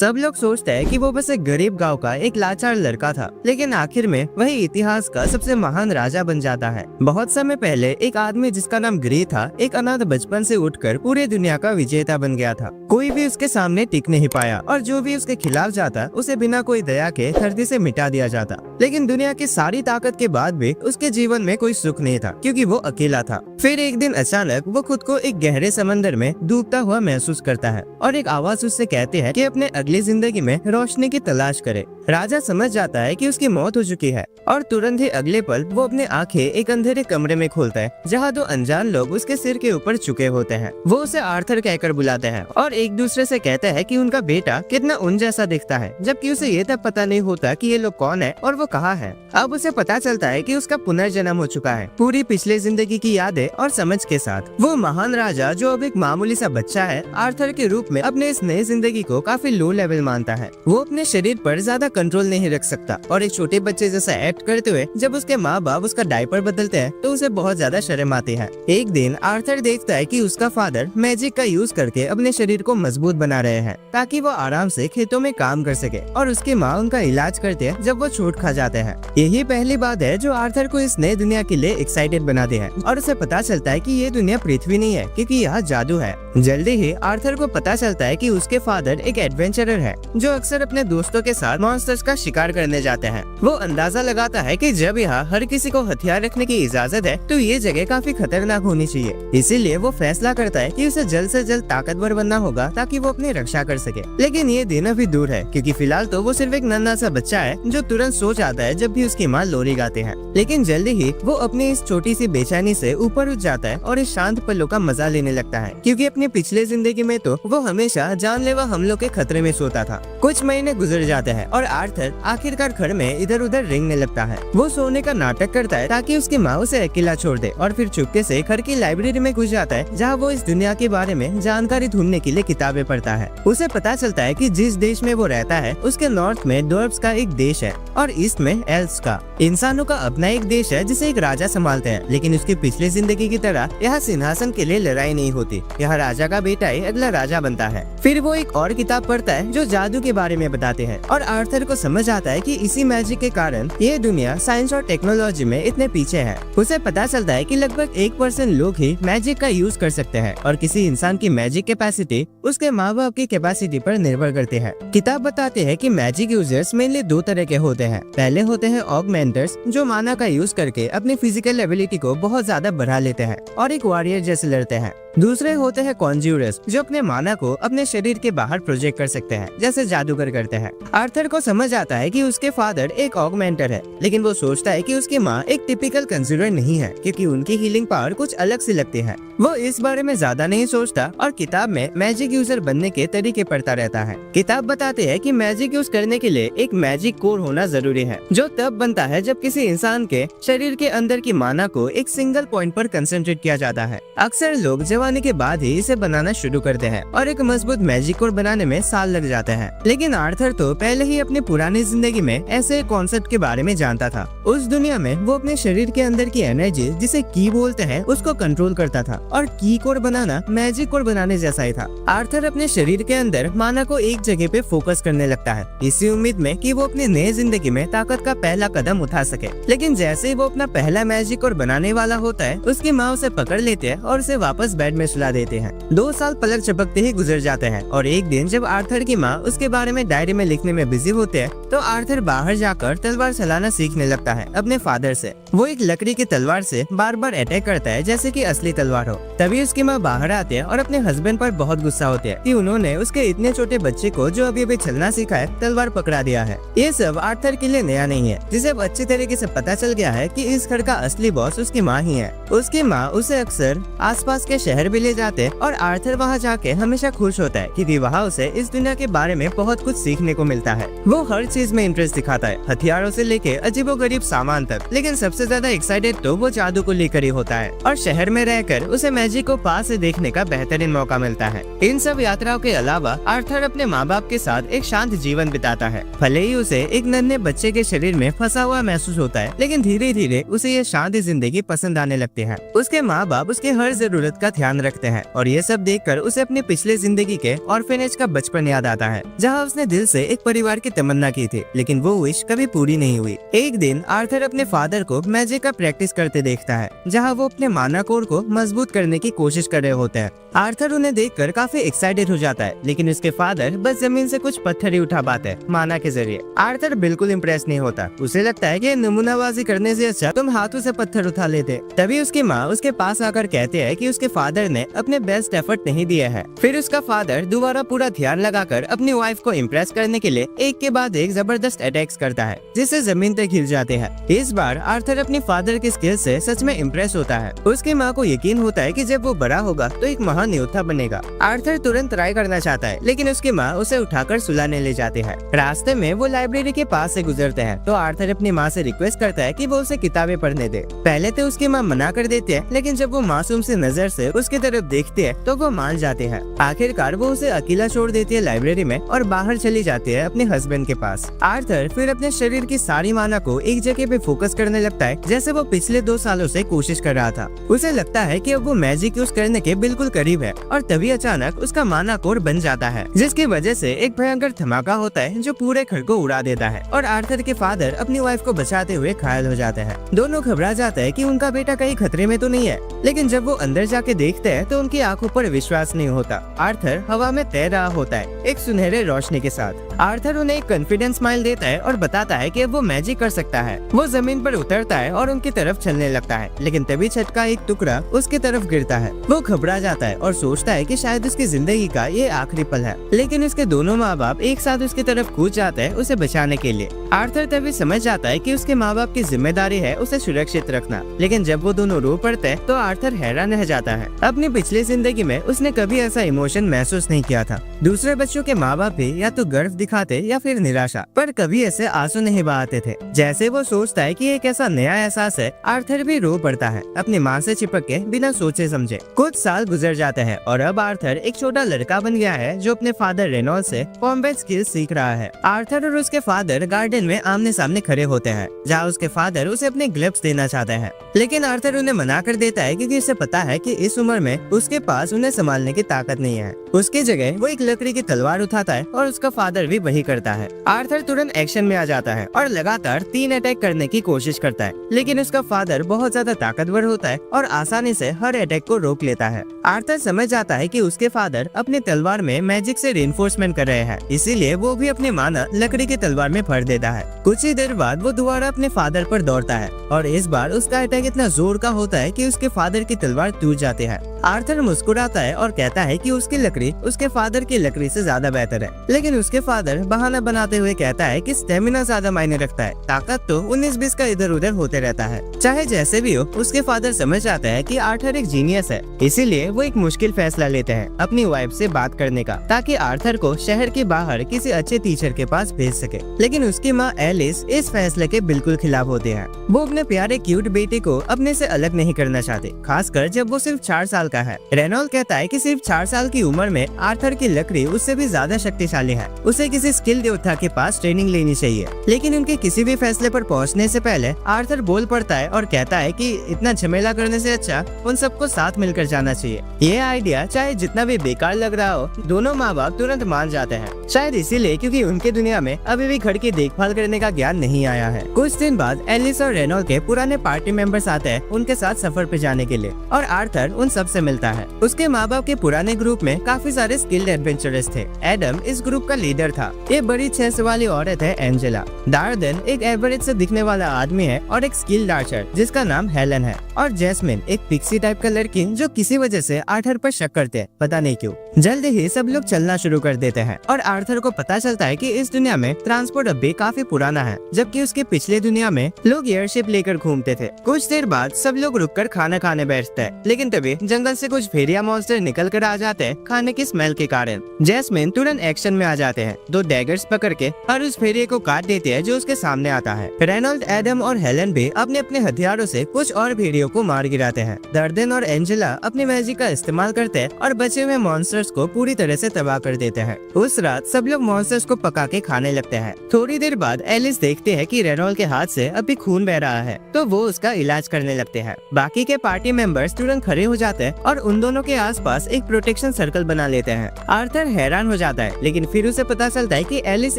सब लोग सोचते हैं कि वो बस एक गरीब गांव का एक लाचार लड़का था, लेकिन आखिर में वही इतिहास का सबसे महान राजा बन जाता है। बहुत समय पहले एक आदमी जिसका नाम ग्री था, एक अनाथ बचपन से उठकर पूरी दुनिया का विजेता बन गया था। कोई भी उसके सामने टिक नहीं पाया और जो भी उसके खिलाफ जाता उसे बिना कोई दया के धरती से मिटा दिया जाता। लेकिन दुनिया की सारी ताकत के बाद भी उसके जीवन में कोई सुख नहीं था, क्योंकि वो अकेला था। फिर एक दिन अचानक वो खुद को एक गहरे समंदर में डूबता हुआ महसूस करता है और एक आवाज उससे कहती है कि अपने अगली जिंदगी में रोशनी की तलाश करे। राजा समझ जाता है कि उसकी मौत हो चुकी है और तुरंत ही अगले पल वो अपने आंखें एक अंधेरे कमरे में खोलता है, जहाँ दो अनजान लोग उसके सिर के ऊपर झुके होते हैं। वो उसे आर्थर कहकर बुलाते हैं और एक दूसरे से कहते हैं कि उनका बेटा कितना उन जैसा दिखता है, जबकि उसे ये तक पता नहीं होता कि ये लोग कौन है और वो कहाँ है। अब उसे पता चलता है कि उसका पुनर्जन्म हो चुका है, पूरी पिछले जिंदगी की यादें और समझ के साथ। वो महान राजा जो अब एक मामूली सा बच्चा है, आर्थर के रूप में अपने इस नई जिंदगी को काफी लो लेवल मानता है। वो अपने शरीर पर ज्यादा कंट्रोल नहीं रख सकता और एक छोटे बच्चे जैसा एक्ट करते हुए जब उसके माँ बाप उसका डायपर बदलते हैं तो उसे बहुत ज्यादा शर्म आती है। एक दिन आर्थर देखता है कि उसका फादर मैजिक का यूज करके अपने शरीर को मजबूत बना रहे हैं ताकि वो आराम से खेतों में काम कर सके, और उसकी माँ उनका इलाज करते हैं जब वो चोट खा जाते हैं। यही पहली बात है जो आर्थर को इस नई दुनिया के लिए एक्साइटेड बनाती है और उसे पता चलता है कि ये दुनिया पृथ्वी नहीं है, क्योंकि यहाँ जादू है। जल्दी ही आर्थर को पता चलता है कि उसके फादर एक एडवेंचरर है जो अक्सर अपने दोस्तों के साथ मॉन्स्टर्स का शिकार करने जाते हैं। वो अंदाजा लगाता है कि जब यहाँ हर किसी को हथियार रखने की इजाजत है तो ये जगह काफी खतरनाक होनी चाहिए। इसीलिए वो फैसला करता है कि उसे जल्द से जल्द ताकतवर बनना होगा ताकि वो अपनी रक्षा कर सके। लेकिन ये दिन अभी दूर है, क्योंकि फिलहाल तो वो सिर्फ एक नन्हा सा बच्चा है जो तुरंत सो जाता है जब भी उसकी माँ लोरी गाते हैं। लेकिन जल्दी ही वो अपनी इस छोटी सी बेचैनी से ऊपर उठ जाता है और इस शांत पलों का मजा लेने लगता है, क्योंकि अपनी पिछले जिंदगी में तो वो हमेशा जानलेवा हमलों के खतरे में सोता था। कुछ महीने गुजर जाते हैं और आर्थर आखिरकार घर में इधर उधर रेंगने लगता है। वो सोने का नाटक करता है ताकि उसकी माँ उसे अकेला छोड़ दे और फिर चुपके से घर की लाइब्रेरी में घुस जाता है, जहाँ वो इस दुनिया के बारे में जानकारी ढूंढने के लिए किताबें पढ़ता है। उसे पता चलता है कि जिस देश में वो रहता है उसके नॉर्थ में ड्वार्फ्स का एक देश है और ईस्ट में एल्व्स का, इंसानों का अपना एक देश है जिसे एक राजा संभालते हैं। लेकिन उसकी पिछली जिंदगी की तरह यहाँ सिंहासन के लिए लड़ाई नहीं होती, यहाँ राजा का बेटा ही अगला राजा बनता है। फिर वो एक और किताब पढ़ता है जो जादू के बारे में बताते हैं और आर्थर को समझ आता है कि इसी मैजिक के कारण ये दुनिया साइंस और टेक्नोलॉजी में इतने पीछे है। उसे पता चलता है कि लगभग 1% लोग ही मैजिक का यूज कर सकते हैं और किसी इंसान की मैजिक कैपेसिटी उसके माँ बाप की कैपेसिटी पर निर्भर करती है। किताब बताते हैं कि मैजिक यूजर्स मेनली दो तरह के होते हैं। पहले होते हैं ऑगमेंटर्स जो माना का यूज करके अपनी फिजिकल एबिलिटी को बहुत ज्यादा बढ़ा लेते हैं और एक वॉरियर जैसे लड़ते हैं। दूसरे होते हैं कॉन्ज्यूरर्स जो अपने माना को अपने शरीर के बाहर प्रोजेक्ट कर सकते हैं, जैसे जादूगर करते हैं। आर्थर को समझ आता है कि उसके फादर एक ऑगमेंटर है, लेकिन वो सोचता है कि उसकी माँ एक टिपिकल कंज्यूरर नहीं है, क्योंकि उनकी हीलिंग पावर कुछ अलग सी लगती है। वो इस बारे में ज्यादा नहीं सोचता और किताब में मैजिक यूजर बनने के तरीके पढ़ता रहता है। किताब बताते हैं कि मैजिक यूज करने के लिए एक मैजिक कोर होना जरूरी है, जो तब बनता है जब किसी इंसान के शरीर के अंदर की माना को एक सिंगल पॉइंट पर कंसंट्रेट किया जाता है। अक्सर लोग जवानी के बाद ही इसे बनाना शुरू करते हैं और एक मजबूत मैजिक कोर बनाने में साल लग जाते हैं। लेकिन आर्थर तो पहले ही अपनी पुरानी जिंदगी में ऐसे कॉन्सेप्ट के बारे में जानता था। उस दुनिया में वो अपने शरीर के अंदर की एनर्जी जिसे की बोलते हैं उसको कंट्रोल करता था और की कोर बनाना मैजिक कोर बनाने जैसा ही था। आर्थर अपने शरीर के अंदर माना को एक जगह पे फोकस करने लगता है, इसी उम्मीद में कि वो अपनी नई जिंदगी में ताकत का पहला कदम उठा सके। लेकिन जैसे ही वो अपना पहला मैजिक कोर बनाने वाला होता है, उसकी माँ उसे पकड़ लेते हैं और उसे वापस बेड में सुला देते हैं। 2 साल पलक झपकते ही गुजर जाते हैं और एक दिन जब आर्थर की माँ उसके बारे में डायरी में लिखने में बिजी होते हैं तो आर्थर बाहर जाकर तलवार चलाना सीखने लगता है अपने फादर से। वो एक लकड़ी की तलवार से बार बार अटैक करता है जैसे कि असली तलवार हो। तभी उसकी माँ बाहर आती है और अपने हस्बैंड पर बहुत गुस्सा होती है कि उन्होंने उसके इतने छोटे बच्चे को जो अभी अभी चलना सीखा है तलवार पकड़ा दिया है। ये सब आर्थर के लिए नया नहीं है, जिसे अब अच्छी तरीके से पता चल गया है कि इस घर का असली बॉस उसकी माँ ही है। उसकी माँ उसे अक्सर आसपास के शहर भी ले जाते और आर्थर वहाँ जाके हमेशा खुश होता है, क्योंकि वहाँ उसे इस दुनिया के बारे में बहुत कुछ सीखने को मिलता है। वो हर चीज में इंटरेस्ट दिखाता है, हथियारों से लेके अजीबोगरीब सामान तक, लेकिन सबसे ज्यादा एक्साइटेड तो वो जादू को लेकर ही होता है और शहर में रहकर उसे मैजिक को पास से देखने का बेहतरीन मौका मिलता है। इन सब यात्राओं के अलावा आर्थर अपने माँ बाप के साथ एक शांत जीवन बिताता है। भले ही उसे एक नन्हे बच्चे के शरीर में फंसा हुआ महसूस होता है, लेकिन धीरे धीरे उसे ये शांत जिंदगी पसंद आने लगती है। उसके माँ बाप उसके हर जरूरत का ध्यान ध्यान रखते हैं और ये सब देखकर उसे अपनी पिछले जिंदगी के ऑर्फेनेज का बचपन याद आता है, जहाँ उसने दिल से एक परिवार की तमन्ना की थी, लेकिन वो विश कभी पूरी नहीं हुई। एक दिन आर्थर अपने फादर को मैजिक का प्रैक्टिस करते देखता है, जहाँ वो अपने माना कोर को मजबूत करने की कोशिश कर रहे होते हैं। आर्थर उन्हें देखकर काफी एक्साइटेड हो जाता है, लेकिन उसके फादर बस जमीन से कुछ पत्थर ही उठा पाते हैं माना के जरिए। आर्थर बिल्कुल इम्प्रेस नहीं होता, उसे लगता है कि नमूनाबाजी करने से अच्छा तुम हाथों से पत्थर उठा लेते। तभी उसकी माँ उसके पास आकर कहते हैं कि उसके फादर ने अपने बेस्ट एफर्ट नहीं दिए हैं। फिर उसका फादर दोबारा पूरा ध्यान लगाकर अपनी वाइफ को इम्प्रेस करने के लिए एक के बाद एक जबरदस्त अटैक्स करता है, जिससे जमीन तक हिल जाते हैं। इस बार आर्थर अपनी फादर की स्किल से सच में इम्प्रेस होता है। उसकी माँ को यकीन होता है कि जब वो बड़ा होगा तो एक महान योद्धा बनेगा। आर्थर तुरंत ट्राई करना चाहता है, लेकिन उसकी माँ उसे उठाकर सुलाने ले जाती है। रास्ते में वो लाइब्रेरी के पास से गुजरते हैं तो आर्थर अपनी माँ से रिक्वेस्ट करता है कि वो उसे किताबें पढ़ने दे। पहले तो उसकी माँ मना कर देती है, लेकिन जब वो मासूम सी नजर से उसकी तरफ देखती है तो वो मान जाती है। आखिरकार वो उसे अकेला छोड़ देती है लाइब्रेरी में और बाहर चली जाती है अपने हस्बैंड के पास। आर्थर फिर अपने शरीर की सारी माना को एक जगह पे फोकस करने लगता है, जैसे वो पिछले 2 सालों से कोशिश कर रहा था। उसे लगता है कि अब वो मैजिक यूज करने के बिल्कुल करीब है और तभी अचानक उसका माना कोर बन जाता है, जिसकी वजह से एक भयंकर धमाका होता है जो पूरे घर को उड़ा देता है और आर्थर के फादर अपनी वाइफ को बचाते हुए घायल हो जाते हैं। दोनों घबरा जाते हैं कि उनका बेटा कहीं खतरे में तो नहीं है, लेकिन जब वो अंदर जाके देखते हैं तो उनकी आंखों पर विश्वास नहीं होता। आर्थर हवा में तैर रहा होता है एक सुनहरे रोशनी के साथ। आर्थर उन्हें एक कॉन्फिडेंस स्माइल देता है और बताता है कि वो मैजिक कर सकता है। वो जमीन पर उतरता है और उनकी तरफ चलने लगता है, लेकिन तभी छत का एक टुकड़ा उसकी तरफ गिरता है। वो घबरा जाता है और सोचता है कि शायद उसकी जिंदगी का ये आखिरी पल है, लेकिन उसके दोनों माँ बाप एक साथ उसकी तरफ कूद जाते हैं उसे बचाने के लिए। आर्थर तभी समझ जाता है कि उसके माँ बाप की जिम्मेदारी है उसे सुरक्षित रखना, लेकिन जब वो दोनों रो पड़ते हैं तो आर्थर हैरान रह जाता है। अपनी पिछली जिंदगी में उसने कभी ऐसा इमोशन महसूस नहीं किया था। दूसरे बच्चों के माँ बाप भी या तो गर्व दिखाते या फिर निराशा, पर कभी ऐसे आंसू नहीं बहाते थे। जैसे वो सोचता है कि एक ऐसा नया एहसास है, आर्थर भी रो पड़ता है अपनी माँ से चिपक के बिना सोचे समझे। कुछ साल गुजर जाते हैं और अब आर्थर एक छोटा लड़का बन गया है जो अपने फादर रेनॉल्ड से कॉम्बैट स्किल्स सीख रहा है। आर्थर और उसके फादर गार्डन में आमने सामने खड़े होते हैं, जहाँ उसके फादर उसे अपने ग्लव्स देना चाहते हैं, लेकिन आर्थर उन्हें मना कर देता है क्योंकि उसे पता है कि इस उम्र में उसके पास उन्हें संभालने की ताकत नहीं है। उसकी जगह वो एक लकड़ी की तलवार उठाता है और उसका फादर भी वही करता है। आर्थर तुरंत एक्शन में आ जाता है और लगातार 3 अटैक करने की कोशिश करता है, लेकिन उसका फादर बहुत ज्यादा ताकतवर होता है और आसानी से हर अटैक को रोक लेता है। आर्थर समझ जाता है कि उसके फादर अपनी तलवार में मैजिक से रिइंफोर्समेंट कर रहे हैं, इसीलिए वो भी अपनी माना लकड़ी की तलवार में भर देता है। कुछ ही देर बाद वो दोबारा अपने फादर पर दौड़ता है और इस बार उसका अटैक इतना जोर का होता है कि उसके फादर की तलवार टूट जाती है। आर्थर मुस्कुराता है और कहता है कि उसकी लकड़ी उसके फादर की लकड़ी से ज्यादा बेहतर है, लेकिन उसके फादर बहाना बनाते हुए कहता है कि स्टेमिना ज्यादा मायने रखता है, ताकत तो 19-20 का इधर उधर होते रहता है। चाहे जैसे भी हो, उसके फादर समझ जाते हैं कि आर्थर एक जीनियस है, इसीलिए वो एक मुश्किल फैसला लेते हैं अपनी वाइफ से बात करने का, ताकि आर्थर को शहर के बाहर किसी अच्छे टीचर के पास भेज सके। लेकिन उसकी माँ एलिस इस फैसले के बिल्कुल खिलाफ होती है। वो अपने प्यारे क्यूट बेटे को अपने से अलग नहीं करना चाहते, खासकर जब वो सिर्फ 4 साल का है। रेनॉल्ड कहता है कि सिर्फ 4 साल की उम्र में आर्थर की लकड़ी उससे भी ज्यादा शक्तिशाली है, उसे किसी स्किल योद्धा के पास ट्रेनिंग लेनी चाहिए। लेकिन उनके किसी भी फैसले पर पहुंचने से पहले आर्थर बोल पड़ता है और कहता है कि इतना झमेला करने से अच्छा उन सबको साथ मिलकर जाना चाहिए। ये आइडिया चाहे जितना भी बेकार लग रहा हो, दोनों माँ बाप तुरंत मान जाते हैं, शायद इसीलिए क्योंकि उनके दुनिया में अभी भी घर की देखभाल करने का ज्ञान नहीं आया है। कुछ दिन बाद एलिस और रेनॉल्ड के पुराने पार्टी मेंबर्स आते हैं उनके साथ सफर पे जाने के लिए, और आर्थर उन सब से मिलता है। उसके माँ बाप के पुराने ग्रुप में काफी सारे स्किल्ड एडवेंचरर्स थे। एडम इस ग्रुप का लीडर था। ये बड़ी 6 सौ वाली औरत है एंजेला। डार्डन एक एवरेज से दिखने वाला आदमी है और एक स्किल्ड आर्चर जिसका नाम हेलन है, और जैस्मिन एक पिक्सी टाइप का लड़की जो किसी वजह से आर्थर पर शक करते हैं, पता नहीं क्यों। जल्द ही सब लोग चलना शुरू कर देते हैं और आर्थर को पता चलता है कि इस दुनिया में ट्रांसपोर्ट अब भी काफी पुराना है, जबकि उसके पिछले दुनिया में लोग एयरशिप लेकर घूमते थे। कुछ देर बाद सब लोग रुककर खाना खाने बैठते हैं, लेकिन तभी जंगल से कुछ भेड़िया मॉन्स्टर निकल कर आ जाते हैं खाने की स्मेल के कारण। जैस्मिन तुरंत एक्शन में आ जाते हैं, 2 डैगर्स पकड़ के हर उस भेड़िए को काट देते हैं जो उसके सामने आता है। रेनॉल्ड, एडम और हेलन भी अपने अपने हथियारों से कुछ और भेड़ियों को मार गिराते हैं। दार्डेन और एंजेला अपनी मैजिक का इस्तेमाल करते हैं और बचे हुए मॉन्स्टर्स को पूरी तरह से तबाह कर देते हैं। उस रात सब लोग मॉन्स्टर्स को पका के खाने लगते हैं। थोड़ी देर बाद एलिस देखते हैं कि रेनॉल्ड के हाथ से अभी खून बह रहा है, तो वो उसका इलाज करने लगते हैं। बाकी के पार्टी मेंबर्स तुरंत खड़े हो जाते हैं और उन दोनों के आसपास एक प्रोटेक्शन सर्कल बना लेते हैं। आर्थर हैरान हो जाता है, लेकिन फिर उसे पता चलता है कि एलिस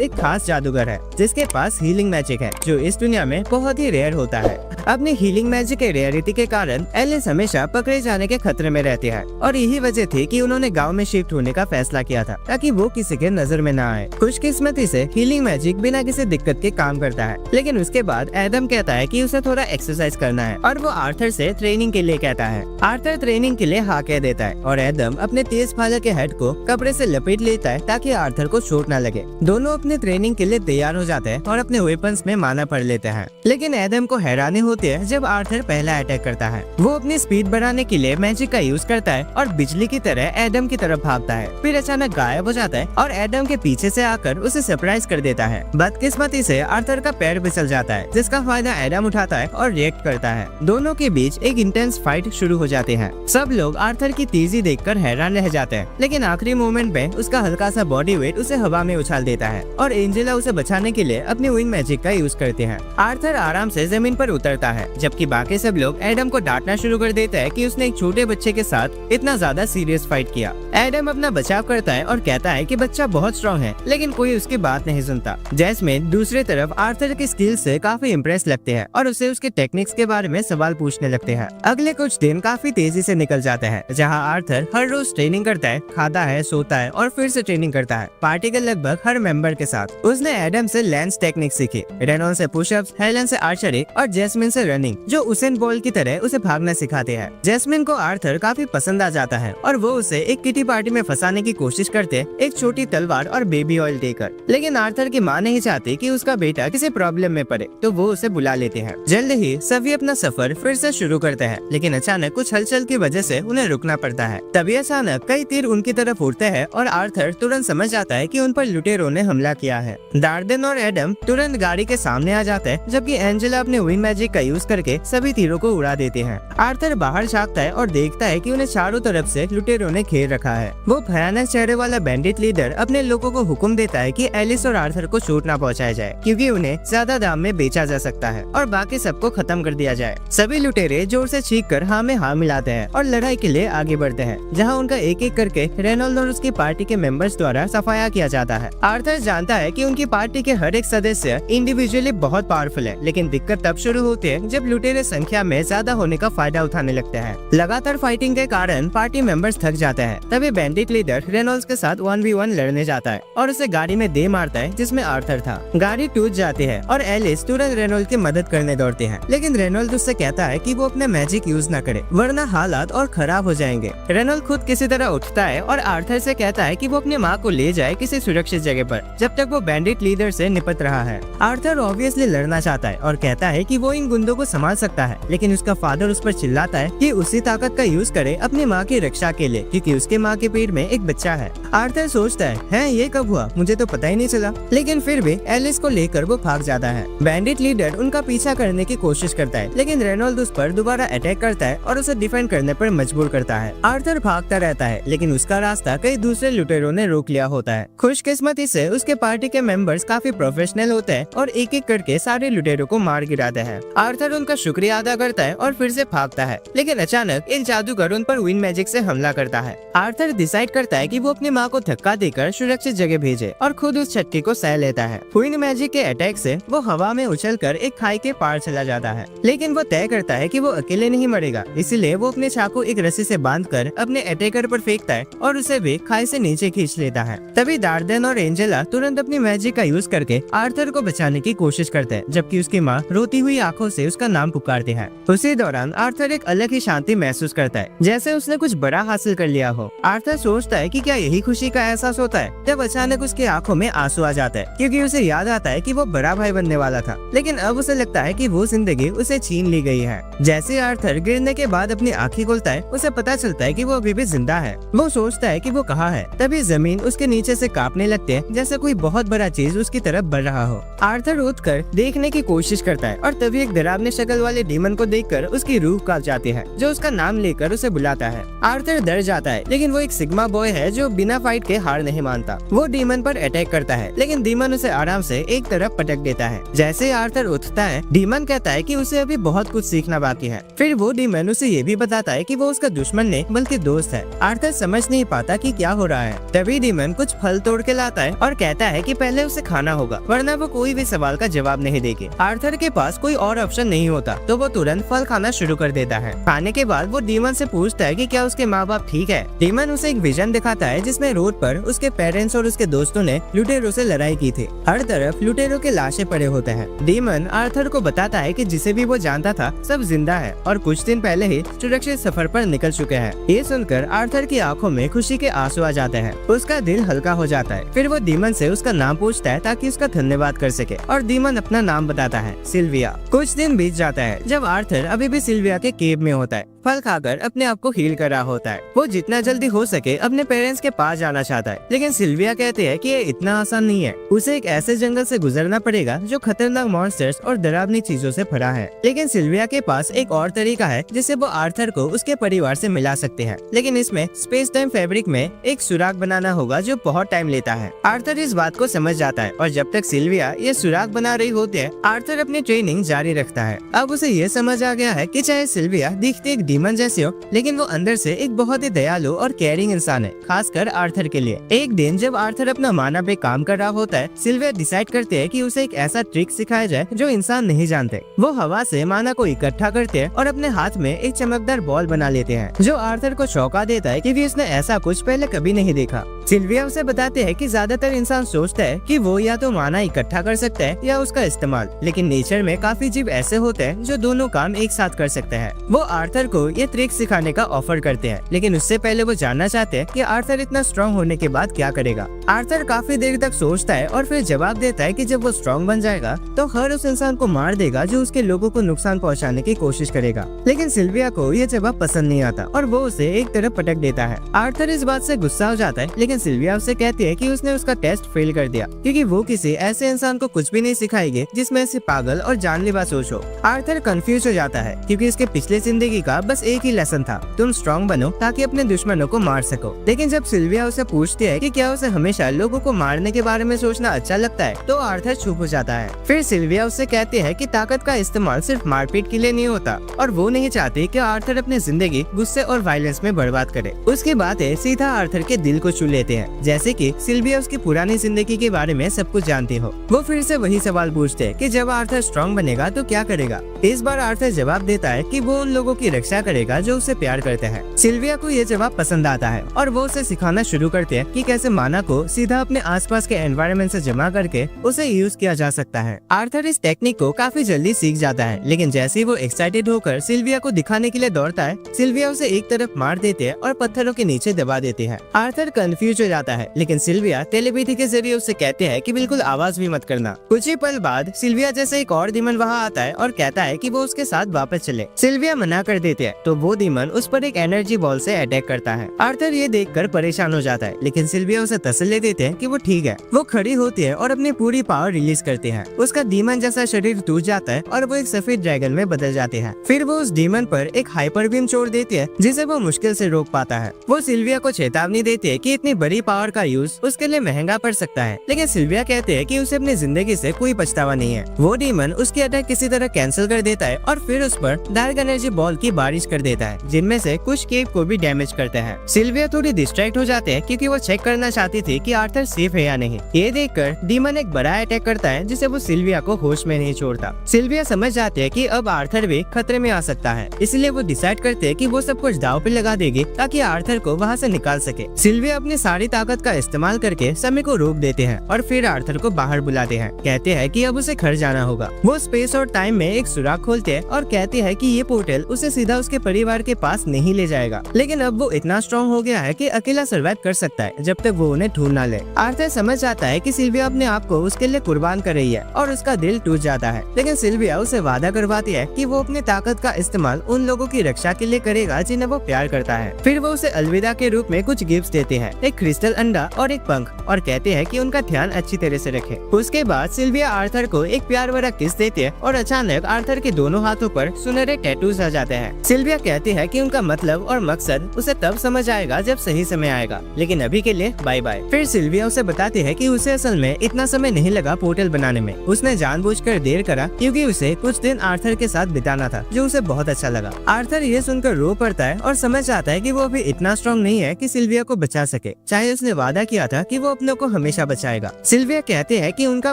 एक खास जादूगर है जिसके पास हीलिंग मैजिक है, जो इस दुनिया में बहुत ही रेयर होता है। अपनी हीलिंग मैजिक के रेयरिटी के कारण एलिस हमेशा पकड़े जाने के खतरे में रहती है और यही वजह थी कि उन्होंने गांव में शिफ्ट होने का फैसला किया था ताकि वो किसी के नजर में ना आए। खुशकिस्मती से हीलिंग मैजिक बिना किसी दिक्कत के काम करता है, लेकिन उसके बाद एडम कहता है कि उसे थोड़ा एक्सरसाइज करना है और वो आर्थर से ट्रेनिंग के लिए कहता है। आर्थर ट्रेनिंग के लिए हाँ कह देता है और एडम अपने तेज फादर के हेड को कपड़े से लपेट लेता है ताकि आर्थर को चोट न लगे। दोनों अपने ट्रेनिंग के लिए तैयार हो जाते हैं और अपने वेपन्स में माना पड़ लेते हैं, लेकिन एडम को हैरानी होती है जब आर्थर पहला अटैक करता है। वो अपनी स्पीड बढ़ाने के लिए मैजिक का यूज करता है और बिजली की तरह एडम की तरफ भागता है, फिर अचानक गायब हो जाता है और एडम के पीछे से आकर उसे सरप्राइज कर देता है। बदकिस्मती से आर्थर का पैर फिसल जाता है, जिसका फायदा एडम उठाता है और रिएक्ट करता है। दोनों के बीच एक इंटेंस फाइट शुरू हो जाती है। सब लोग आर्थर की तेजी देखकर हैरान रह जाते हैं, लेकिन आखिरी मोमेंट में उसका हल्का सा बॉडी वेट उसे हवा में उछाल देता है और एंजेला उसे बचाने के लिए अपनी विंग मैजिक का यूज करते हैं। आर्थर आराम से जमीन पर उतरता है, जबकि बाकी सब लोग एडम को डांटना शुरू कर देते हैं कि उसने एक छोटे बच्चे के साथ इतना ज्यादा सीरियस फाइट किया। एडम अपना बचाव करता है और कहता है कि बच्चा बहुत स्ट्रॉन्ग है, लेकिन कोई उसकी बात नहीं सुनता। जैस्मिन दूसरी तरफ आर्थर की स्किल से काफी इम्प्रेस लगते हैं और उसे उसके टेक्निक्स के बारे में सवाल पूछने लगते हैं। अगले कुछ दिन काफी तेजी से निकल जाते हैं, जहाँ आर्थर हर रोज ट्रेनिंग करता है, खाता है, सोता है और फिर से ट्रेनिंग करता है, पार्टी के लगभग हर मेंबर के साथ। उसने एडम से लैंस टेक्निक सीखी, रेनॉल्ड से पुशअप्स, हेलन से आर्चरी और जैस्मिन से रनिंग, जो उसेन बोल्ट की तरह उसे भागना सिखाते हैं। जैस्मिन को आर्थर काफी पसंद आ जाता है और वो उसे एक किटी पार्टी में फंसाने की कोशिश करते, एक छोटी तलवार और बेबी ऑयल देकर, लेकिन आर्थर की माँ नहीं चाहती कि उसका बेटा किसी प्रॉब्लम में पड़े, तो वो उसे बुला लेते हैं। जल्द ही सभी अपना सफर फिर से शुरू करते हैं, लेकिन अचानक कुछ हलचल की वजह से उन्हें रुकना पड़ता है। तभी अचानक कई तीर उनकी तरफ उड़ते हैं और आर्थर तुरंत समझ जाता है कि उन पर लुटेरों ने हमला किया है। दार्डेन और एडम तुरंत गाड़ी के सामने आ जाते हैं, जबकि एंजेला अपने विंग मैजिक का यूज करके सभी तीरों को उड़ा देते हैं। आर्थर बाहर झांकता है और देखता है कि उन्हें चारों तरफ से लुटेरों ने घेर रखा है। वो भयानक चेहरे वाला बैंडिट लीडर अपने लोगों को हुक्म देता है कि एलिस और आर्थर को चोट न पहुंचाया जाए, क्योंकि उन्हें ज्यादा दाम में बेचा जा सकता है और बाकी सबको खत्म कर दिया जाए। सभी लुटेरे जोर से चीख कर हाँ में हाँ मिलाते हैं और लड़ाई के लिए आगे बढ़ते हैं, जहाँ उनका एक एक करके रेनॉल्ड और उसकी पार्टी के मेंबर्स द्वारा सफाया किया जाता है। आर्थर जानता है कि उनकी पार्टी के हर एक सदस्य इंडिविजुअली बहुत पावरफुल है, लेकिन दिक्कत तब शुरू होती है जब लुटेरे संख्या में ज्यादा होने का फायदा उठाने लगते हैं। लगातार फाइटिंग के कारण पार्टी मेंबर्स थक जाते हैं। तभी बैंडिट लीडर रेनॉल्ड्स के साथ 1v1 लड़ने जाता है और उसे गाड़ी में दे मारता है जिसमें आर्थर था। गाड़ी टूट जाती है और एलिस तुरंत रेनॉल्ड की मदद करने दौड़ती है, लेकिन रेनॉल्ड उससे कहता है कि वो अपने मैजिक यूज न करे, वरना हालात और खराब हो जाएंगे। रेनॉल्ड खुद किसी तरह उठता है और आर्थर से कहता है कि वो अपनी माँ को ले जाए किसी सुरक्षित जगह पर, जब तक वो बैंडिट लीडर से निपट रहा है। आर्थर ऑब्वियसली लड़ना चाहता है और कहता है कि वो इन गुंडों को संभाल सकता है, लेकिन उसका फादर उस पर चिल्लाता है कि उसी ताकत का यूज करे अपनी माँ की रक्षा के लिए, क्योंकि उसके माँ के पेट में एक बच्चा है। आर्थर सोचता है ये कब हुआ, मुझे तो पता ही नहीं चला, लेकिन फिर भी एलिस को लेकर वो भाग जाता है। बैंडिट लीडर उनका पीछा करने की कोशिश करता है, लेकिन रेनॉल्ड उस पर दोबारा अटैक करता है और उसे डिफेंड करने पर मजबूर करता है। आर्थर भागता रहता है, लेकिन उसका रास्ता कई दूसरे लुटेरों ने रोक लिया होता है। खुशकिस्मती से उसके पार्टी के मेंबर्स काफी प्रोफेशनल होते हैं और एक एक करके सारे लुटेरों को मार गिराते हैं। आर्थर उनका शुक्रिया अदा करता है और फिर से भागता है, लेकिन अचानक एक जादूगर उन पर विंड मैजिक से हमला करता है। आर्थर डिसाइड करता है कि वो अपनी माँ को धक्का देकर सुरक्षित जगह भेजे और खुद उस छटके को सह लेता है। विंड मैजिक के अटैक से वो हवा में उछलकर एक खाई के पार चला जाता है, लेकिन वो तय करता है कि वो अकेले नहीं मरेगा, इसीलिए वो अपने चाकू एक रस्सी से बांधकर अपने अटैकर पर फेंकता है और उसे भी खाई से नीचे खींच लेता है। तभी दार्डेन और एंजेला तुरंत अपनी मैजिक का यूज करके आर्थर को बचाने की कोशिश करते हैं, जबकि उसकी माँ रोती हुई आंखों से उसका नाम पुकारती है। उसी दौरान आर्थर एक अलग ही शांति महसूस करता है, जैसे उसने कुछ बड़ा हासिल कर लिया हो। आर्थर सोचता है कि क्या यही खुशी का एहसास होता है, जब अचानक उसकी आंखों में आंसू आ जाता है, क्योंकि उसे याद आता है कि वो बड़ा भाई बनने वाला था, लेकिन अब उसे लगता है कि वो जिंदगी उसे छीन ली गई है। जैसे आर्थर गिरने के बाद अपनी आंखें खोलता है, उसे पता चलता है कि वो अभी भी जिंदा है। वो सोचता है कि वो कहाँ है, तभी जमीन उसके नीचे से कांपने लगती है, जैसे कोई बहुत बड़ा चीज उसकी तरफ बढ़ रहा हो। आर्थर उठकर देखने की कोशिश करता है और तभी एक डरावने शक्ल वाले डीमन को देखकर उसकी रूह कांप जाती है, जो उसका नाम लेकर उसे बुलाता है। आर्थर डर जाता है, लेकिन वो एक सिग्मा बॉय है जो बिना फाइट के हार नहीं मानता। वो डीमन पर अटैक करता है, लेकिन डीमन उसे आराम से एक तरफ पटक देता है। जैसे आर्थर उठता है, डीमन कहता है कि उसे अभी बहुत कुछ सीखना बाकी है। फिर वो डीमन उसे ये भी बताता है कि वो उसका दुश्मन नहीं बल्कि दोस्त है। आर्थर समझ नहीं पाता कि क्या हो रहा है। तभी डीमन कुछ फल तोड़ के लाता है और कहता है कि पहले उसे खाना होगा, वरना वो कोई भी सवाल का जवाब नहीं देगी। आर्थर के पास कोई और ऑप्शन नहीं होता, तो वो तुरंत फल खाना शुरू कर देता है। खाने के बाद वो डीमन से पूछता है कि क्या उसके माँ बाप ठीक है। डीमन उसे एक विजन दिखाता है जिसमें रोड पर उसके पेरेंट्स और उसके दोस्तों ने लुटेरों से लड़ाई की थी। हर तरफ लुटेरों के लाशें पड़े होते हैं। डीमन आर्थर को बताता है कि जिसे भी वो जानता था सब जिंदा है और कुछ दिन पहले ही सुरक्षित सफर पर निकल चुके हैं। ये सुनकर आर्थर की आंखों में खुशी के आंसू आ जाते हैं। उसका दिल हल्का हो जाता है। फिर वो डीमन से उसका नाम पूछता है ताकि उसका धन्यवाद कर सके, और डीमन अपना नाम बताता है, सिल्विया। कुछ दिन बीत जाता है जब आर्थर अभी भी सिल्विया के केव में होता है। फल खाकर अपने आप को हील कर रहा होता है। वो जितना जल्दी हो सके अपने पेरेंट्स के पास जाना चाहता है, लेकिन सिल्विया कहते हैं कि ये इतना आसान नहीं है। उसे एक ऐसे जंगल से गुजरना पड़ेगा जो खतरनाक मॉन्स्टर्स और डरावनी चीजों से भरा है। लेकिन सिल्विया के पास एक और तरीका है जिससे वो आर्थर को उसके परिवार से मिला सकते हैं, लेकिन इसमें स्पेस टाइम फैब्रिक में एक सुराग बनाना होगा जो बहुत टाइम लेता है। आर्थर इस बात को समझ जाता है और जब तक सिल्विया ये सुराग बना रही होती है, आर्थर अपनी ट्रेनिंग जारी रखता है। अब उसे ये समझ आ गया है कि चाहे सिल्विया दिखती एक डीमन जैसी हो, लेकिन वो अंदर से एक बहुत ही दयालु और केयरिंग इंसान है, खासकर आर्थर के लिए। एक दिन जब आर्थर अपना माना पे काम कर रहा होता है, सिल्विया डिसाइड करते हैं कि उसे एक ऐसा ट्रिक सिखाया जाए जो इंसान नहीं जानते। वो हवा से माना को इकट्ठा करते हैं और अपने हाथ में एक चमकदार बॉल बना लेते हैं, जो आर्थर को चौंका देता है क्योंकि उसने ऐसा कुछ पहले कभी नहीं देखा। सिल्विया उसे बताते हैं कि ज्यादातर इंसान सोचता है कि वो या तो माना इकट्ठा कर सकता है या उसका इस्तेमाल, लेकिन नेचर में काफी जीव ऐसे होते हैं जो दोनों काम एक साथ कर सकते हैं। वो आर्थर को ये ट्रिक सिखाने का ऑफर करते हैं, लेकिन उससे पहले वो जानना चाहते हैं कि आर्थर इतना स्ट्रॉन्ग होने के बाद क्या करेगा। आर्थर काफी देर तक सोचता है और फिर जवाब देता है कि जब वो स्ट्रॉन्ग बन जाएगा तो हर उस इंसान को मार देगा जो उसके लोगों को नुकसान पहुंचाने की कोशिश करेगा। लेकिन सिल्विया को ये जवाब पसंद नहीं आता और वो उसे एक तरफ पटक देता है। आर्थर इस बात से गुस्सा हो जाता है, लेकिन सिल्विया उसे कहती है कि उसने उसका टेस्ट फेल कर दिया क्योंकि वो किसी ऐसे इंसान को कुछ भी नहीं सिखाएगी जिसमें से पागल और जानलेवा सोच हो। आर्थर कंफ्यूज हो जाता है क्योंकि उसके पिछले जिंदगी का बस एक ही लेसन था, तुम स्ट्रॉन्ग बनो ताकि अपने दुश्मनों को मार सको। लेकिन जब सिल्विया उसे पूछती है कि क्या उसे हमेशा लोगों को मारने के बारे में सोचना अच्छा लगता है, तो आर्थर चुप हो जाता है। फिर सिल्विया उससे कहती है कि ताकत का इस्तेमाल सिर्फ मारपीट के लिए नहीं होता और वो नहीं चाहती कि आर्थर अपनी जिंदगी गुस्से और वायलेंस में बर्बाद करे। उसकी बातें सीधा आर्थर के दिल को छू लेते हैं, जैसे कि सिल्विया उसकी पुरानी जिंदगी के बारे में सब कुछ जानती हो। वो फिर से वही सवाल पूछते हैं कि जब आर्थर स्ट्रॉन्ग बनेगा तो क्या करेगा। इस बार आर्थर जवाब देता है कि वो उन लोगों की रक्षा करेगा जो उसे प्यार करते हैं। सिल्विया को ये जवाब पसंद आता है और वो उसे सिखाना शुरू करते हैं कि कैसे माना को सीधा अपने आसपास के एनवायरनमेंट से जमा करके उसे यूज किया जा सकता है। आर्थर इस टेक्निक को काफी जल्दी सीख जाता है, लेकिन जैसे ही वो एक्साइटेड होकर सिल्विया को दिखाने के लिए दौड़ता है, सिल्विया उसे एक तरफ मार देती है और पत्थरों के नीचे दबा देती है। आर्थर कंफ्यूज हो जाता है, लेकिन सिल्विया टेलीपैथी के जरिए उसे कहते हैं कि बिल्कुल आवाज भी मत करना। कुछ ही पल बाद सिल्विया जैसे एक और डीमन वहाँ आता है और कहता है कि वो उसके साथ वापस चले। सिल्विया मना कर देते हैं, तो वो डीमन उस पर एक एनर्जी बॉल से अटैक करता है। आर्थर ये देखकर परेशान हो जाता है, लेकिन सिल्विया उसे तसल्ली देते हैं कि वो ठीक है। वो खड़ी होती है और अपनी पूरी पावर रिलीज करती है। उसका डीमन जैसा शरीर टूट जाता है और वो एक सफेद ड्रैगन में बदल जाते हैं। फिर वो उस डीमन पर एक हाइपर बीम छोड़ देती है जिसे वो मुश्किल से रोक पाता है। वो सिल्विया को चेतावनी देती है कि इतनी बड़ी पावर का यूज उसके लिए महंगा पड़ सकता है, लेकिन सिल्विया कहते हैं कि उसे अपनी जिंदगी से कोई पछतावा नहीं है। वो डीमन उसकी अटैक किसी तरह कैंसिल कर देता है और फिर उस पर डार्क एनर्जी बॉल की बारिश कर देता है, जिनमें से कुछ केव को भी डैमेज करते हैं। सिल्विया थोड़ी डिस्ट्रैक्ट हो जाते हैं क्योंकि वो चेक करना चाहती थी कि आर्थर सेफ है या नहीं। ये देखकर डीमन एक बड़ा अटैक करता है जिसे वो सिल्विया को होश में नहीं छोड़ता। सिल्विया समझ जाती है कि अब आर्थर भी खतरे में आ सकता है, इसलिए वो डिसाइड करते हैं कि वो सब कुछ दांव पे लगा देगी ताकि आर्थर को वहाँ से निकाल सके। सिल्विया अपनी सारी ताकत का इस्तेमाल करके समय को रोक देते हैं और फिर आर्थर को बाहर बुलाते हैं। कहते हैं कि अब उसे घर जाना होगा। वो स्पेस और टाइम में एक सुराग खोलते हैं और कहते हैं कि ये पोर्टल उसे सीधा उसके परिवार के पास नहीं ले जाएगा, लेकिन अब वो इतना स्ट्रॉन्ग हो गया है कि अकेला सर्वाइव कर सकता है जब तक वो उन्हें ढूंढ ना ले। आर्थर समझ आता है कि सिल्विया अपने आप को उसके लिए कुर्बान कर रही है और उसका दिल टूट जाता है, लेकिन सिल्विया उसे वादा करवाती है कि वो अपनी ताकत का इस्तेमाल उन लोगों की रक्षा के लिए करेगा जिन्हें वो प्यार करता है। फिर वो उसे अलविदा के रूप में कुछ गिफ्ट देते हैं, एक क्रिस्टल अंडा और एक पंख, और कहते हैं कि उनका ध्यान अच्छी तरह से रखे। उसके बाद सिल्विया आर्थर को एक प्यार भरा किस देती है और अचानक आर्थर के दोनों हाथों पर सुनहरे टैटूज आ जाते हैं। सिल्विया कहती है कि उनका मतलब और मकसद उसे तब समझ आएगा जब सही समय आएगा, लेकिन अभी के लिए बाय बाय। फिर सिल्विया उसे बताती है कि उसे असल में इतना समय नहीं लगा पोर्टल बनाने में, उसने जानबूझकर देर करा क्योंकि उसे कुछ दिन आर्थर के साथ बिताना था, जो उसे बहुत अच्छा लगा। आर्थर ये सुनकर रो पड़ता है और समझ आता है कि वो अभी इतना स्ट्रॉन्ग नहीं है कि सिल्विया को बचा सके, चाहे उसने वादा किया था कि वो अपने को हमेशा बचाएगा। सिल्विया कहते हैं कि उनका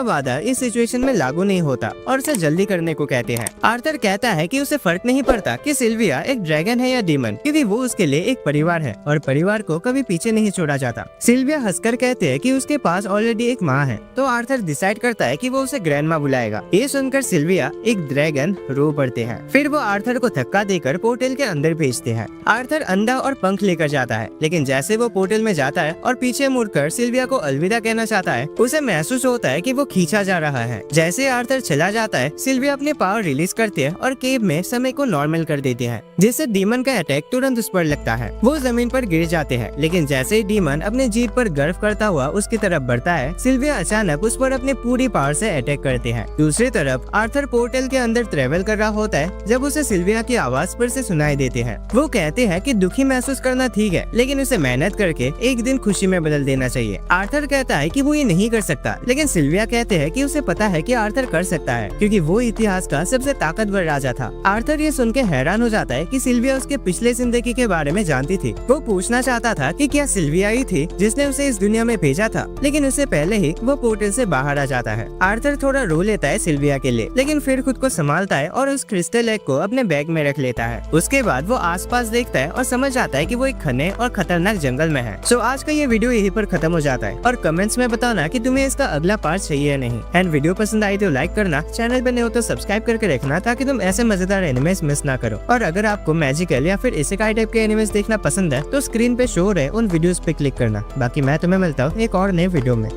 वादा इस सिचुएशन में लागू नहीं होता और उसे जल्दी करने को कहते हैं। आर्थर कहता है कि उसे फर्क नहीं पड़ता कि सिल्विया एक ड्रैगन है या डीमन, क्योंकि वो उसके लिए एक परिवार है और परिवार को कभी पीछे नहीं छोड़ा जाता। सिल्विया हंसकर कहते हैं कि उसके पास ऑलरेडी एक माँ है, तो आर्थर डिसाइड करता है कि वो उसे ग्रैंडमा बुलाएगा। ये सुनकर सिल्विया एक ड्रैगन रो पड़ते हैं। फिर वो आर्थर को धक्का देकर पोर्टल के अंदर भेजते हैं। आर्थर अंडा और पंख लेकर जाता है, लेकिन जैसे वो पोर्टल में जाता है और पीछे मुड़कर सिल्विया को अलविदा कहना चाहता है, उसे महसूस होता है कि वो खींचा जा रहा है। जैसे आर्थर चला जाता है, सिल्विया अपने पावर रिलीज करती है और केव में समय को नॉर्मल कर देती है, जिससे डीमन का अटैक तुरंत उस पर लगता है। वो जमीन पर गिर जाते हैं, लेकिन जैसे ही डीमन अपने जीत पर गर्व करता हुआ उसकी तरफ बढ़ता है, सिल्विया अचानक उस पर अपनी पूरी पावर से अटैक करते हैं। दूसरी तरफ आर्थर पोर्टल के अंदर ट्रेवल कर रहा होता है जब उसे सिल्विया की आवाज पर से सुनाई देती है। वो कहते हैं कि दुखी महसूस करना ठीक है, लेकिन उसे मेहनत करके एक दिन खुशी में बदल देना चाहिए। आर्थर कहता है कि वो ये नहीं कर सकता, लेकिन सिल्विया कहते हैं कि उसे पता है कि आर्थर कर सकता है, क्योंकि वो इतिहास का सबसे ताकतवर राजा था। आर्थर ये सुन के हैरान हो जाता है कि सिल्विया उसके पिछले जिंदगी के बारे में जानती थी। वो पूछना चाहता था कि क्या सिल्विया ही थी जिसने उसे इस दुनिया में भेजा था, लेकिन उससे पहले ही वो पोर्टल से बाहर आ जाता है। आर्थर थोड़ा रो लेता है सिल्विया के लिए, लेकिन फिर खुद को संभालता है और उस क्रिस्टल एग को अपने बैग में रख लेता है। उसके बाद वो आसपास देखता है और समझ आता है कि वो एक घने और खतरनाक जंगल में है। सो आज का ये वीडियो यहीं पर खत्म हो जाता है और कमेंट्स में बताना कि तुम्हें इसका अगला पार्ट चाहिए या नहीं। एंड वीडियो पसंद आई तो लाइक करना, चैनल पे नए हो तो सब्सक्राइब करके रखना ताकि तुम ऐसे मजेदार एनिमेस मिस ना करो। और अगर आपको मैजिकल या फिर इसेकाई टाइप के एनिमेस देखना पसंद है तो स्क्रीन पे शो हो रहे उन वीडियोस पे क्लिक करना। बाकी मैं तुम्हें मिलता हूँ एक और नए वीडियो में।